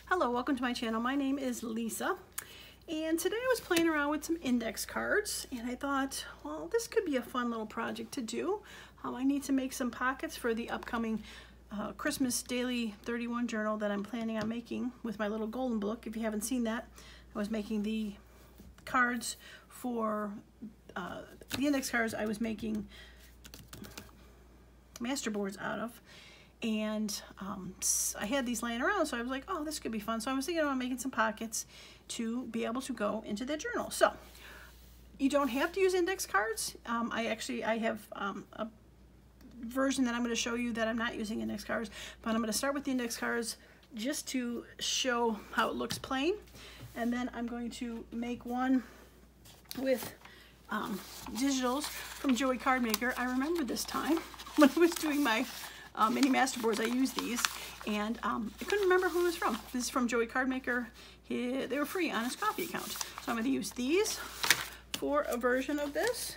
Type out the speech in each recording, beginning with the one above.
Hello, welcome to my channel. My name is Lisa, and today I was playing around with some index cards, and I thought, well, this could be a fun little project to do. I need to make some pockets for the upcoming Christmas Daily 31 journal that I'm planning on making with my little golden book. If you haven't seen that, I was making the cards for the index cards I was making master boards out of. And I had these laying around, so I was like, oh, this could be fun. So I was thinking about making some pockets to be able to go into the journal. So you don't have to use index cards. I have a version that I'm going to show you that I'm not using index cards, but I'm going to start with the index cards just to show how it looks plain. And then I'm going to make one with digitals from Joey Card Maker. I remember this time when I was doing my mini master boards, I used these, and I couldn't remember who it was from. This is from Joey Card Maker. They were free on his coffee account. So I'm going to use these for a version of this,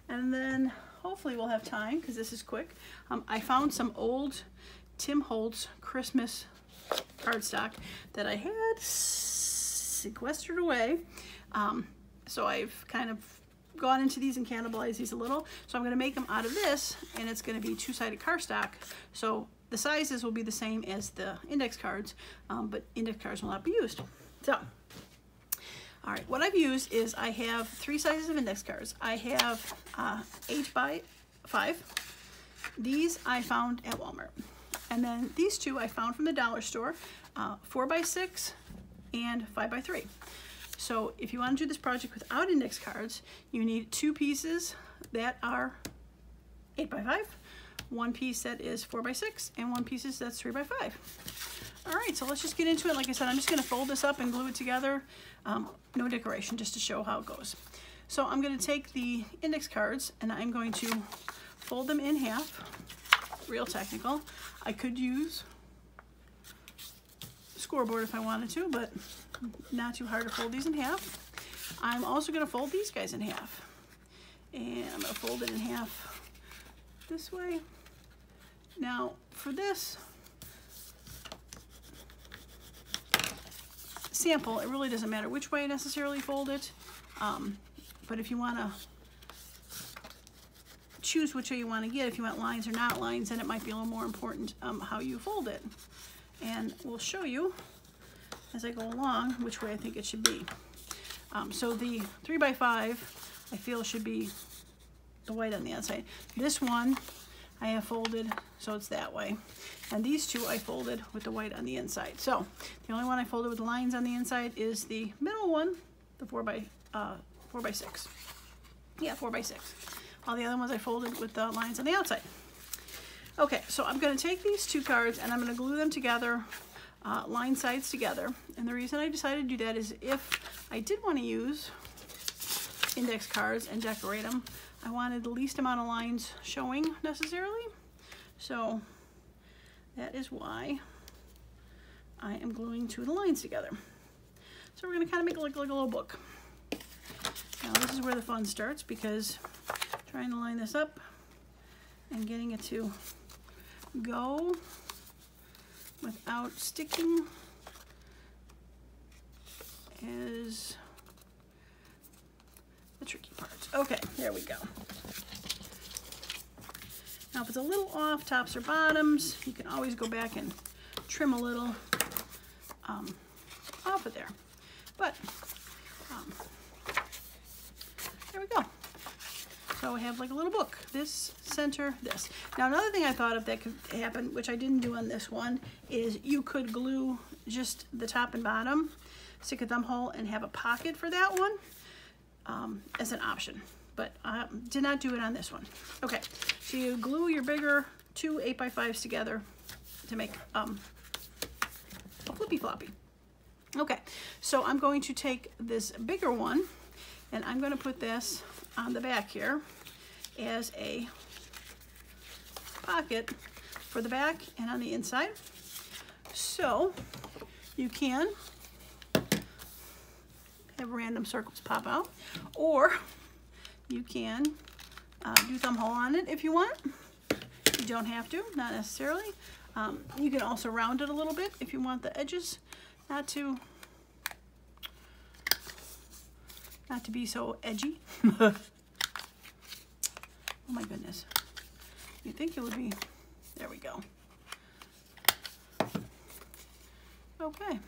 and then hopefully we'll have time because this is quick. I found some old Tim Holtz Christmas cardstock that I had sequestered away. So I've kind of gone into these and cannibalized these a little. So I'm going to make them out of this, and it's going to be two-sided cardstock. So the sizes will be the same as the index cards, but index cards will not be used. So, all right, what I've used is I have 3 sizes of index cards. I have 8 by 5. These I found at Walmart. And then these 2 I found from the dollar store, 4 by 6 and 5 by 3. So if you want to do this project without index cards, you need 2 pieces that are 8 by 5, 1 piece that is 4 by 6, and 1 piece that's 3 by 5. All right, so let's just get into it. Like I said, I'm just going to fold this up and glue it together. No decoration, just to show how it goes. So I'm going to take the index cards and I'm going to fold them in half. Real technical. I could use scoreboard if I wanted to, but not too hard to fold these in half. I'm also going to fold these guys in half, and I'm going to fold it in half this way. Now for this sample, it really doesn't matter which way I necessarily fold it, but if you want to choose which way you want to get, if you want lines or not lines, then it might be a little more important how you fold it. And we'll show you as I go along which way I think it should be. So the 3 by 5 I feel should be the white on the outside. This one I have folded so it's that way, and these 2 I folded with the white on the inside. So the only one I folded with lines on the inside is the middle one, the 4 by 6. Yeah, 4 by 6. All the other ones I folded with the lines on the outside. Okay, so I'm going to take these 2 cards and I'm going to glue them together, line sides together. And the reason I decided to do that is if I did want to use index cards and decorate them, I wanted the least amount of lines showing necessarily. So that is why I am gluing 2 of the lines together. So we're going to kind of make it look like a little book. Now this is where the fun starts, because trying to line this up and getting it to go without sticking is the tricky part. Okay, there we go. Now if it's a little off tops or bottoms, you can always go back and trim a little off of there. But there we go. So we have like a little book, this, center, this. Now another thing I thought of that could happen, which I didn't do on this one, is you could glue just the top and bottom, stick a thumb hole, and have a pocket for that one as an option. But I did not do it on this one. Okay, so you glue your bigger 2 8 by 5s together to make a flippy floppy. Okay, so I'm going to take this bigger one and I'm going to put this on the back here as a pocket for the back and on the inside. So you can have random circles pop out, or you can do thumb hole on it if you want. You don't have to, not necessarily. You can also round it a little bit if you want the edges not to be so edgy. Oh my goodness. You'd think it would be, there we go. Okay.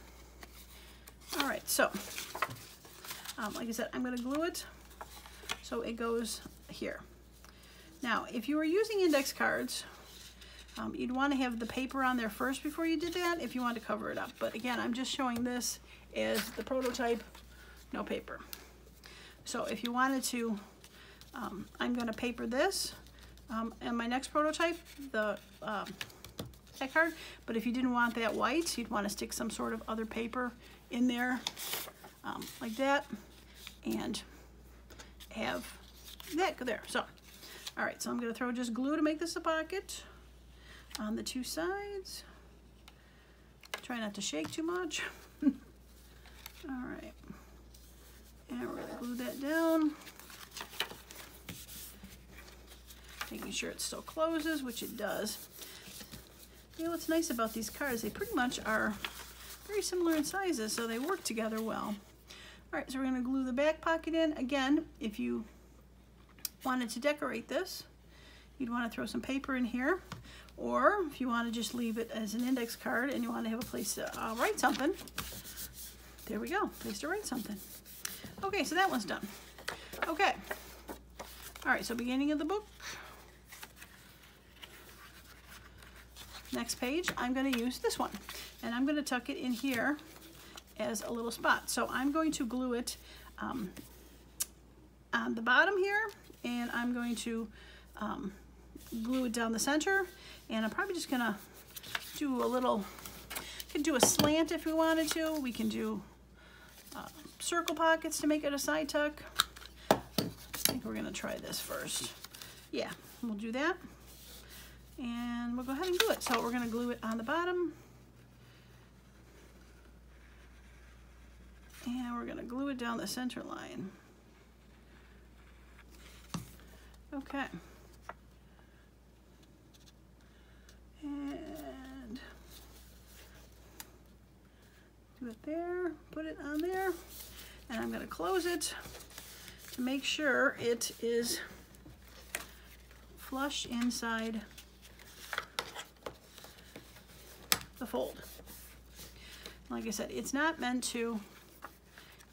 All right, so like I said, I'm going to glue it so it goes here. Now, if you were using index cards, you'd want to have the paper on there first before you did that if you want to cover it up. But again, I'm just showing this as the prototype, no paper. So if you wanted to, I'm going to paper this and my next prototype, the that card. But if you didn't want that white, you'd want to stick some sort of other paper in there like that and have that go there. So, all right, so I'm going to throw just glue to make this a pocket on the two sides. Try not to shake too much. All right, and we're going to glue that down. Making sure it still closes, which it does. You know what's nice about these cards, they pretty much are very similar in sizes, so they work together well. All right, so we're going to glue the back pocket in. Again, if you wanted to decorate this, you'd want to throw some paper in here, or if you want to just leave it as an index card and you want to have a place to write something, there we go, place to write something. Okay, so that one's done. Okay, all right, so beginning of the book. Next page, I'm going to use this one, and I'm going to tuck it in here as a little spot. So I'm going to glue it on the bottom here, and I'm going to glue it down the center, and I'm probably just going to do a little, could do a slant if we wanted to. We can do circle pockets to make it a side tuck. I think we're going to try this first. Yeah, we'll do that. And we'll go ahead and glue it. So we're going to glue it on the bottom. And we're going to glue it down the center line. Okay. And do it there, put it on there. And I'm going to close it to make sure it is flush inside the fold. Like I said, it's not meant to,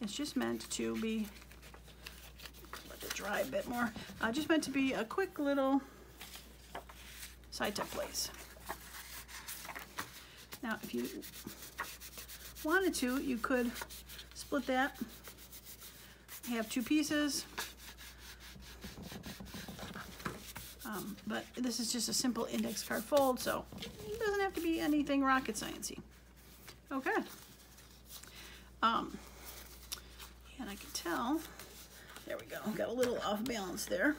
it's just meant to be, let it dry a bit more, just meant to be a quick little side tuck place. Now, if you wanted to, you could split that, have two pieces, but this is just a simple index card fold, so it doesn't have to be anything rocket sciencey. Okay. And I can tell, there we go, got a little off balance there.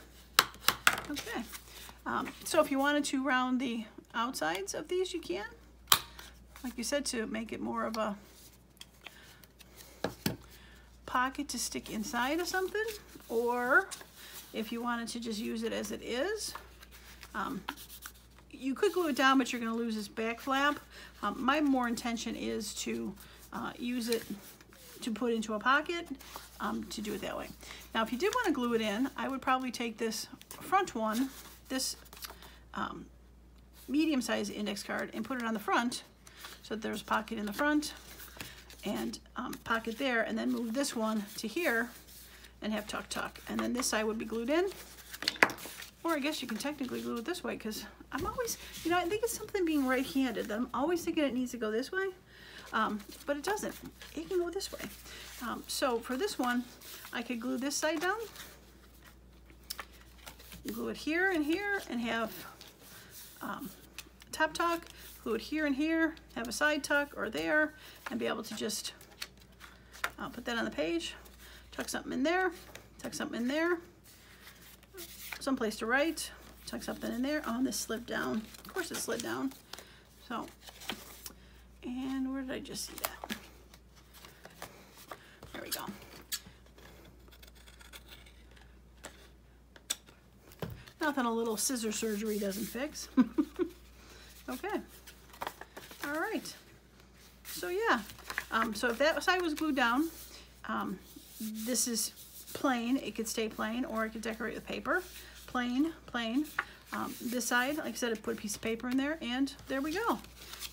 Okay. So if you wanted to round the outsides of these, you can. Like you said, to make it more of a pocket to stick inside of something, or if you wanted to just use it as it is, you could glue it down, but you're going to lose this back flap. My more intention is to use it to put into a pocket, to do it that way. Now, if you did want to glue it in, I would probably take this front one, this medium-sized index card, and put it on the front, so that there's a pocket in the front and pocket there, and then move this one to here and have tuck tuck, and then this side would be glued in. Or I guess you can technically glue it this way, because I'm always, you know, I think it's something being right-handed that I'm always thinking it needs to go this way, but it doesn't. It can go this way. So for this one, I could glue this side down, glue it here, and have top tuck, glue it here and here, have a side tuck or there, and be able to just put that on the page, tuck something in there, tuck something in there, someplace to write, tuck something in there. Oh, and this slid down. Of course it slid down. So, and where did I just see that? There we go. Nothing a little scissor surgery doesn't fix. Okay. All right. So yeah, So if that side was glued down, this is plain. It could stay plain, or I could decorate with paper. Plain, plain. This side, like I said, I put a piece of paper in there, and there we go.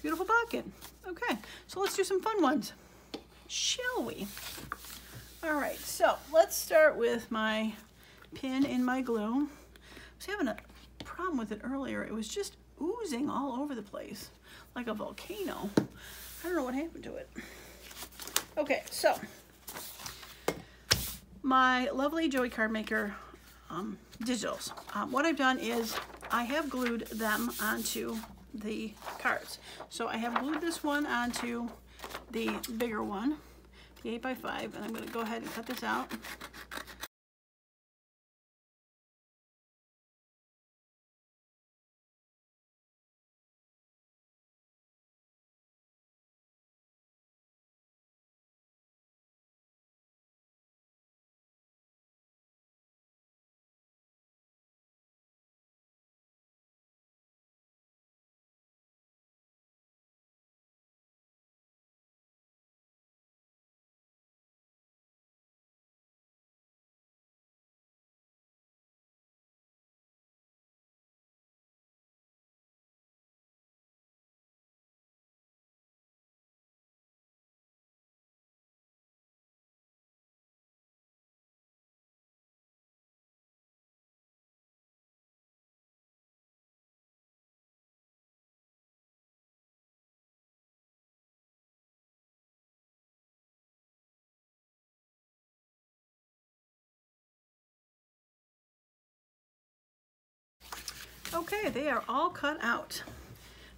Beautiful pocket. Okay, so let's do some fun ones, shall we? All right, so let's start with my pin in my glue. I was having a problem with it earlier. It was just oozing all over the place like a volcano. I don't know what happened to it. Okay, so my lovely Joey Card Maker digitals. What I've done is I have glued them onto the cards. So I have glued this one onto the bigger one, the 8x5, and I'm going to go ahead and cut this out. Okay, they are all cut out.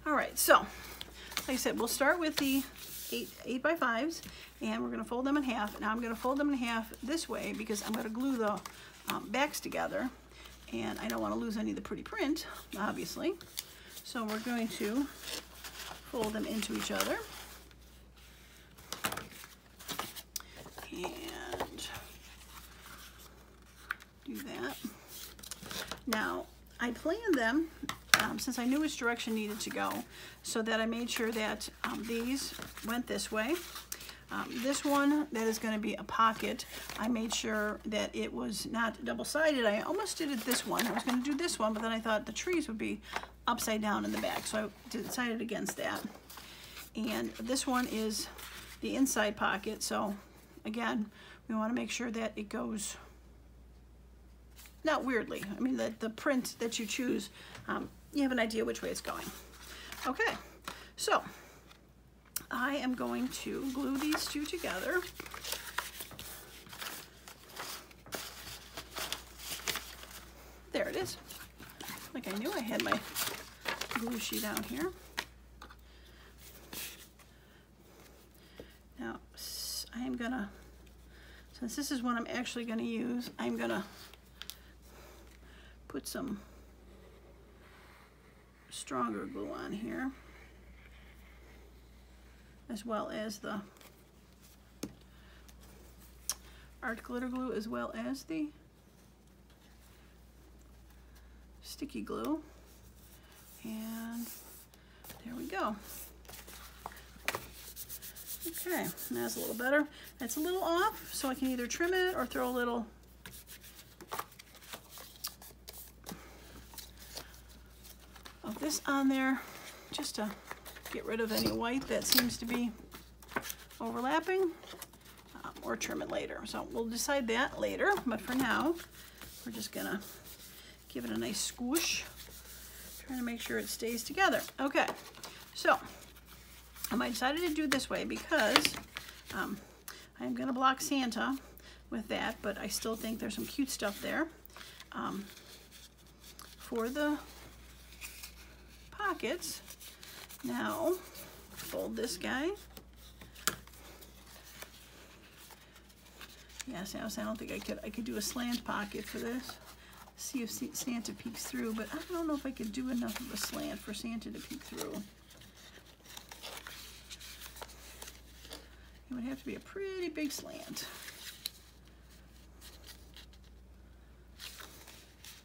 All right, so like I said, we'll start with the 8x5s, and we're going to fold them in half. Now I'm going to fold them in half this way because I'm going to glue the backs together, and I don't want to lose any of the pretty print, obviously. So we're going to fold them into each other. And do that. Now, I planned them since I knew which direction needed to go, so that I made sure that these went this way. This one, that is going to be a pocket. I made sure that it was not double-sided. I almost did it this one. I was going to do this one, but then I thought the trees would be upside down in the back, so I decided against that. And this one is the inside pocket, so again, we want to make sure that it goes not weirdly. I mean, that the print that you choose, you have an idea which way it's going. Okay, so I am going to glue these two together. There it is. Like I knew I had my glue sheet out here. Now, I am gonna, since this is what I'm actually gonna use, I'm gonna put some stronger glue on here, as well as the art glitter glue, as well as the sticky glue. And there we go. Okay, that's a little better. That's a little off, so I can either trim it or throw a little of this on there just to get rid of any white that seems to be overlapping, or trim it later. So we'll decide that later, but for now we're just gonna give it a nice squish, trying to make sure it stays together. Okay, so I decided to do it this way because I'm gonna block Santa with that, but I still think there's some cute stuff there. For the pockets, now fold this guy. Yes, I don't think I could do a slant pocket for this. See if Santa peeks through, but I don't know if I could do enough of a slant for Santa to peek through. It would have to be a pretty big slant.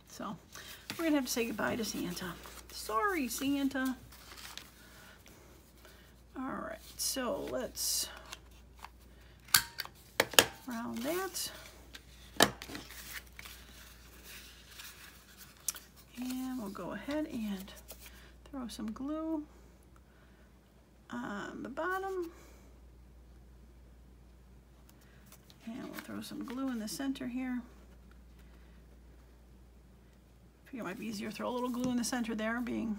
So we're gonna have to say goodbye to Santa. Sorry, Santa. All right, so let's around that. And we'll go ahead and throw some glue on the bottom. And we'll throw some glue in the center here. I figure it might be easier to throw a little glue in the center there, being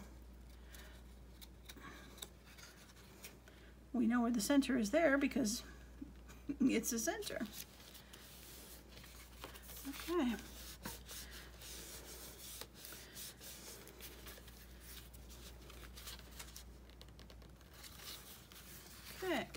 we know where the center is there because it's the center. Okay. Okay.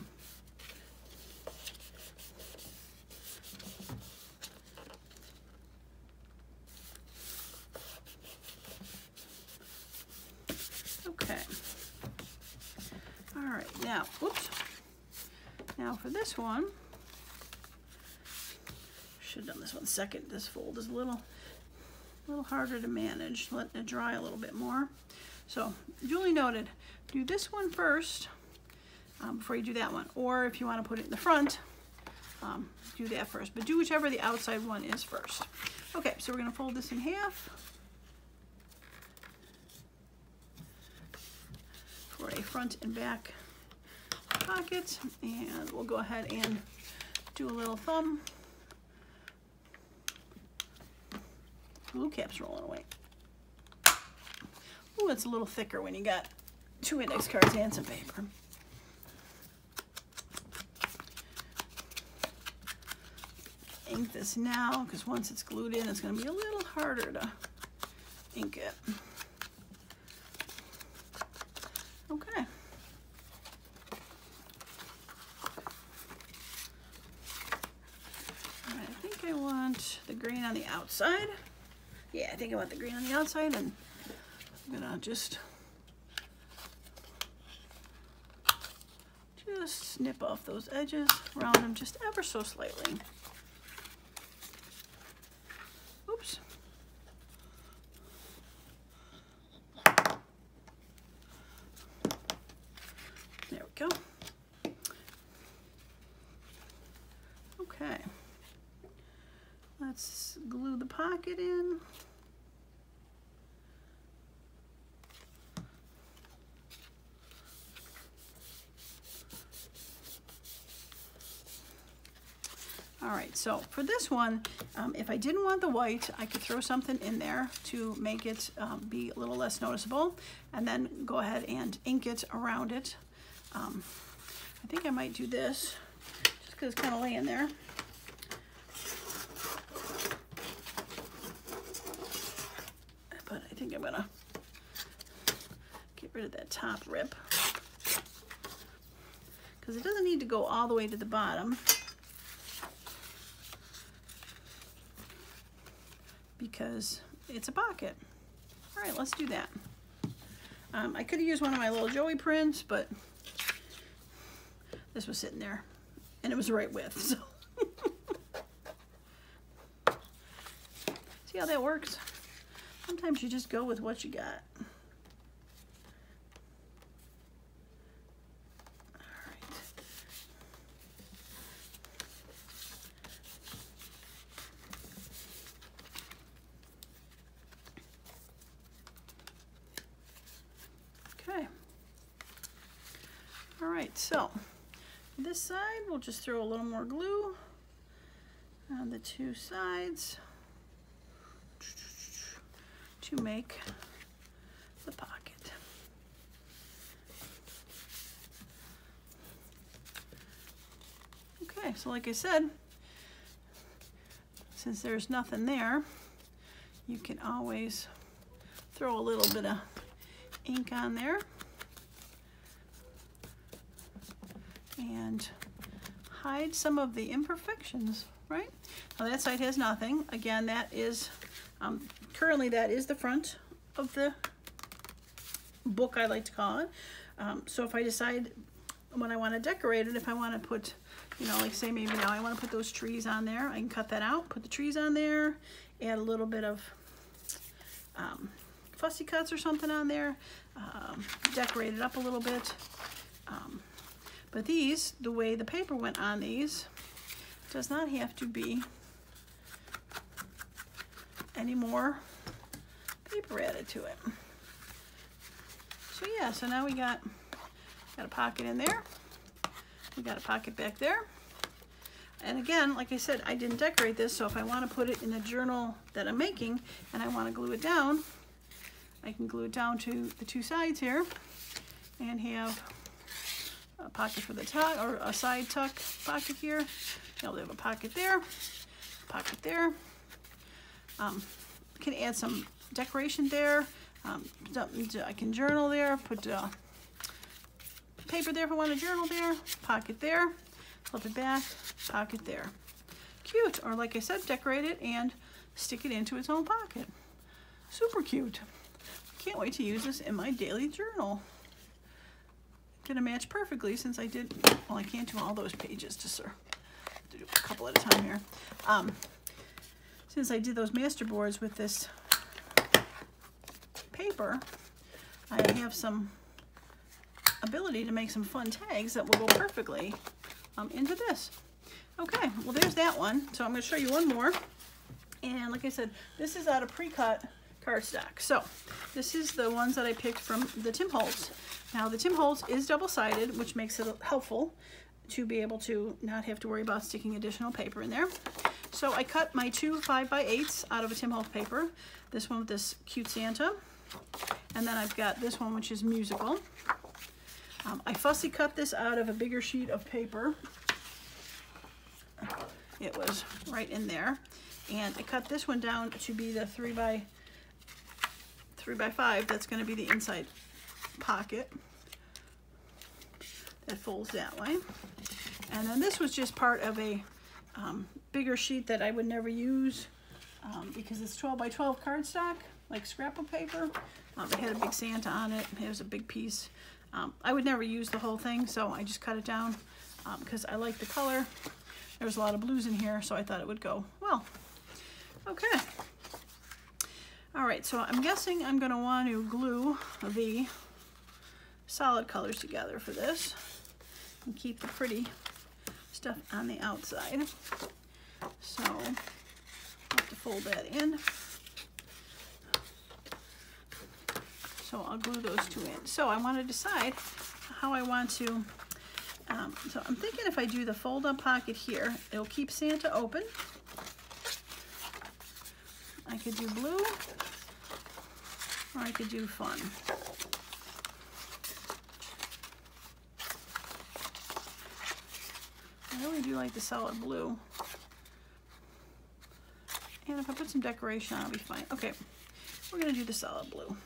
Okay. All right, now, whoops. Now for this one, should have done this one second. This fold is a little harder to manage, letting it dry a little bit more. So, duly noted, do this one first before you do that one. Or if you want to put it in the front, do that first. But do whichever the outside one is first. Okay, so we're going to fold this in half for a front and back pocket, and we'll go ahead and do a little thumb. Glue cap's rolling away. Ooh, it's a little thicker when you got 2 index cards and some paper. Ink this now, because once it's glued in, it's going to be a little harder to ink it. Okay. All right, I think I want the green on the outside. Yeah, I think I want the green on the outside, and I'm gonna just snip off those edges, round them just ever so slightly. Oops. There we go. Okay. Let's glue the pocket in. All right, so for this one, if I didn't want the white, I could throw something in there to make it be a little less noticeable, and then go ahead and ink it around it. I think I might do this, just because it's kind of laying there. But I think I'm gonna get rid of that top rip, because it doesn't need to go all the way to the bottom, because it's a pocket. All right, let's do that. I could have used one of my little Joey prints, but this was sitting there and it was the right width, so. See how that works? Sometimes you just go with what you got. Okay. All right, so this side, we'll just throw a little more glue on the 2 sides to make the pocket. Okay, so like I said, since there's nothing there, you can always throw a little bit of ink on there and hide some of the imperfections, right? Now that side has nothing. Again, that is, currently that is the front of the book, I like to call it. So if I decide when I want to decorate it, if I want to put, you know, like say maybe now I want to put those trees on there, I can cut that out, put the trees on there, add a little bit of fussy cuts or something on there, decorate it up a little bit. But these, the way the paper went on these, does not have to be any more paper added to it. So yeah, so now we got a pocket in there. We got a pocket back there. And again, like I said, I didn't decorate this, so if I want to put it in a journal that I'm making and I want to glue it down, I can glue it down to the two sides here and have a pocket for the tuck, or a side tuck pocket here. I'll have a pocket there, pocket there. Can add some decoration there. I can journal there, put paper there if I want a journal there, pocket there, flip it back, pocket there. Cute, or like I said, decorate it and stick it into its own pocket. Super cute. Can't wait to use this in my daily journal. Gonna match perfectly since I did, well, I can't do all those pages, just to do a couple at a time here. Since I did those master boards with this paper, I have some ability to make some fun tags that will go perfectly into this. Okay, well there's that one. So I'm going to show you one more. And like I said, this is out of pre-cut cardstock. So this is the ones that I picked from the Tim Holtz. Now the Tim Holtz is double-sided, which makes it helpful to be able to not have to worry about sticking additional paper in there. So I cut my two 5x8s out of a Tim Holtz paper. This one with this cute Santa. And then I've got this one which is musical. I fussy cut this out of a bigger sheet of paper. It was right in there. And I cut this one down to be the 3x5. That's going to be the inside pocket that folds that way. And then this was just part of a bigger sheet that I would never use because it's 12x12 cardstock, like scrapbook paper. It had a big Santa on it. It was a big piece. I would never use the whole thing, so I just cut it down because I like the color. There was a lot of blues in here, so I thought it would go well. Okay. All right, so I'm guessing I'm going to want to glue the solid colors together for this and keep the pretty stuff on the outside. So I'll have to fold that in. So I'll glue those two in. So I want to decide how I want to, so I'm thinking if I do the fold up pocket here, it'll keep Santa open. I could do blue, or I could do fun. I really do like the solid blue. And if I put some decoration on, I'll be fine. Okay, we're gonna do the solid blue.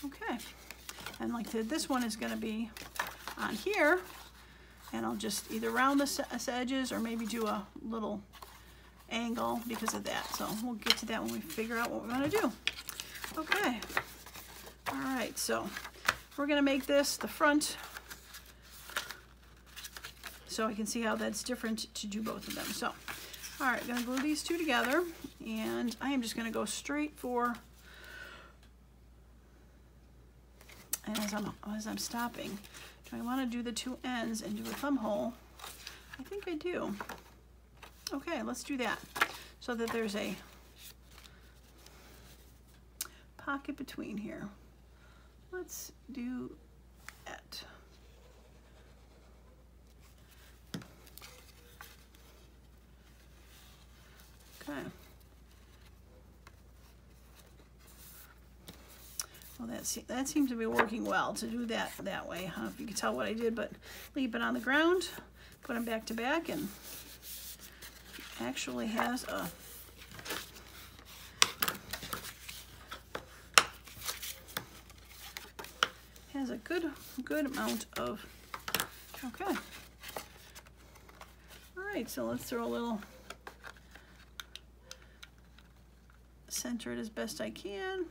Okay, and like this one is gonna be on here, and I'll just either round the edges or maybe do a little angle because of that. So we'll get to that when we figure out what we want to do. Okay, all right, so we're gonna make this the front so I can see how that's different to do both of them. So, all right, gonna glue these two together, and I am just gonna go straight for, and as I'm stopping, do I want to do the two ends and do a thumb hole? I think I do. Okay, let's do that so that there's a pocket between here. Let's do that. Okay. Well, that seems to be working well to do that way. I don't know if you can tell what I did, but leave it on the ground, put them back to back, and actually has a good amount of, okay. All right, so let's throw a little, center it as best I can.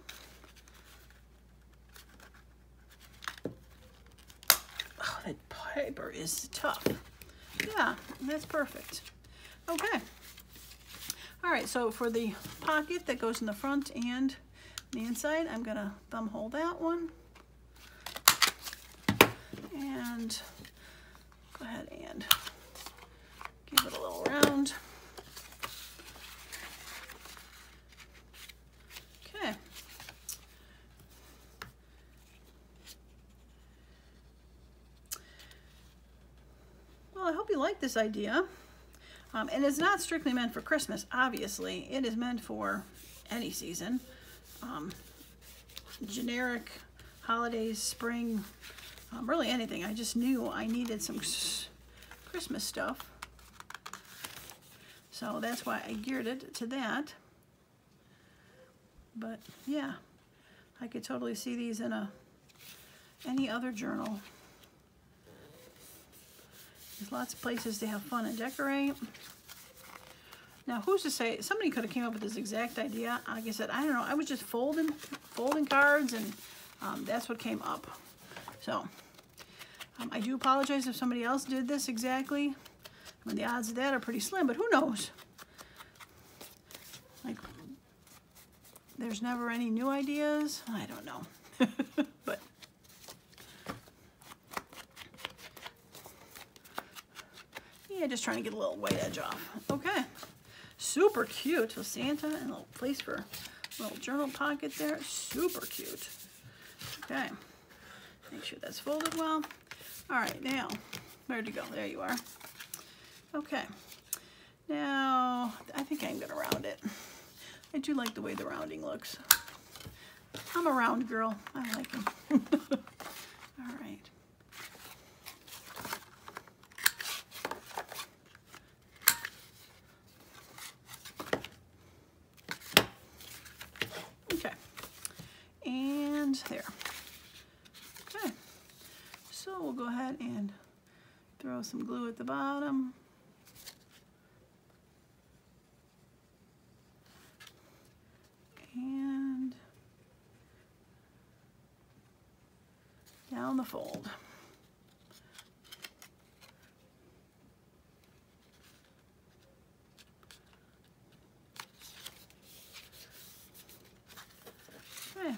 Oh, that paper is tough. Yeah, that's perfect. Okay. All right, so for the pocket that goes in the front and the inside, I'm gonna thumb hole that one and go ahead and give it a little round. Okay. Well, I hope you like this idea. And it's not strictly meant for Christmas, obviously. It is meant for any season. Generic holidays, spring, really anything. I just knew I needed some Christmas stuff. So that's why I geared it to that. But yeah, I could totally see these in any other journal. There's lots of places to have fun and decorate. Now, who's to say, somebody could have came up with this exact idea. Like I said, I don't know. I was just folding cards, and that's what came up. So, I do apologize if somebody else did this exactly. I mean, the odds of that are pretty slim, but who knows? Like, there's never any new ideas. I don't know. But yeah, just trying to get a little white edge off. Okay. Super cute. So Santa and a little place for a little journal pocket there. Super cute. Okay. Make sure that's folded well. All right, now, where'd you go? There you are. Okay. Now, I think I'm going to round it. I do like the way the rounding looks. I'm a round girl. I like them. All right. Okay. And there. Okay. So we'll go ahead and throw some glue at the bottom. And down the fold. Okay,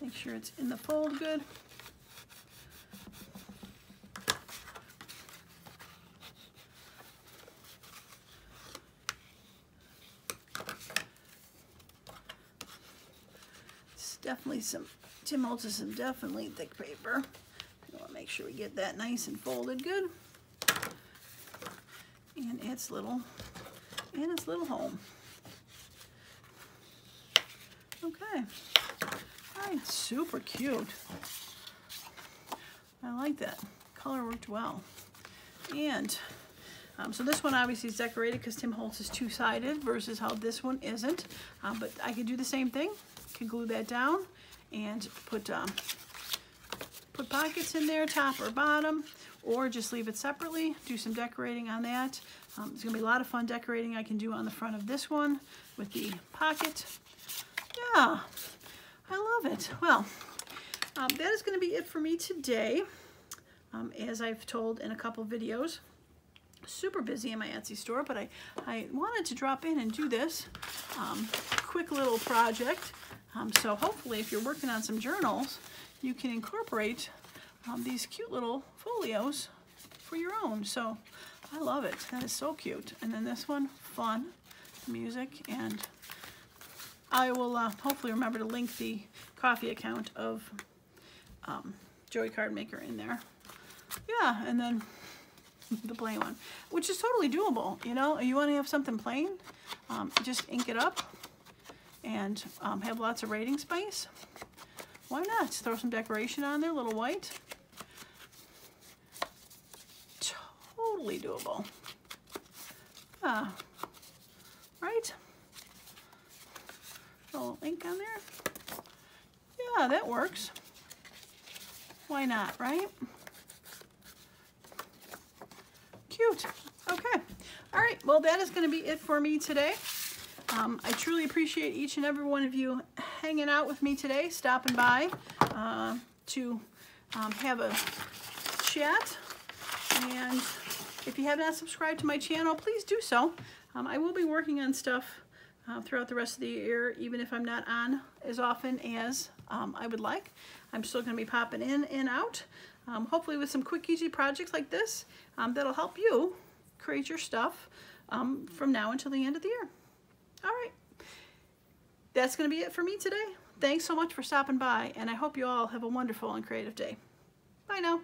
make sure it's in the fold good. Definitely some, Tim Holtz is some definitely thick paper. We want to make sure we get that nice and folded good. And its little home. Okay. All right, super cute. I like that. Color worked well. And so this one obviously is decorated because Tim Holtz is two-sided versus how this one isn't. But I could do the same thing. Can glue that down and put pockets in there, top or bottom, or just leave it separately. Do some decorating on that. There's gonna be a lot of fun decorating I can do on the front of this one with the pocket. Yeah, I love it. Well, that is gonna be it for me today. As I've told in a couple videos, super busy in my Etsy store, but I wanted to drop in and do this quick little project. So hopefully if you're working on some journals, you can incorporate these cute little folios for your own. So I love it. That is so cute. And then this one, fun, music, and I will hopefully remember to link the coffee account of Joey Card Maker in there. Yeah, and then the plain one, which is totally doable. You know, you want to have something plain, just ink it up and have lots of writing space. Why not? Throw some decoration on there, a little white. Totally doable. Right? A little ink on there. Yeah, that works. Why not, right? Cute. Okay. All right. Well, that is going to be it for me today. I truly appreciate each and every one of you hanging out with me today, stopping by to have a chat. And if you have not subscribed to my channel, please do so. I will be working on stuff throughout the rest of the year, even if I'm not on as often as I would like. I'm still going to be popping in and out. hopefully with some quick, easy projects like this that'll help you create your stuff from now until the end of the year. All right, that's going to be it for me today. Thanks so much for stopping by, and I hope you all have a wonderful and creative day. Bye now.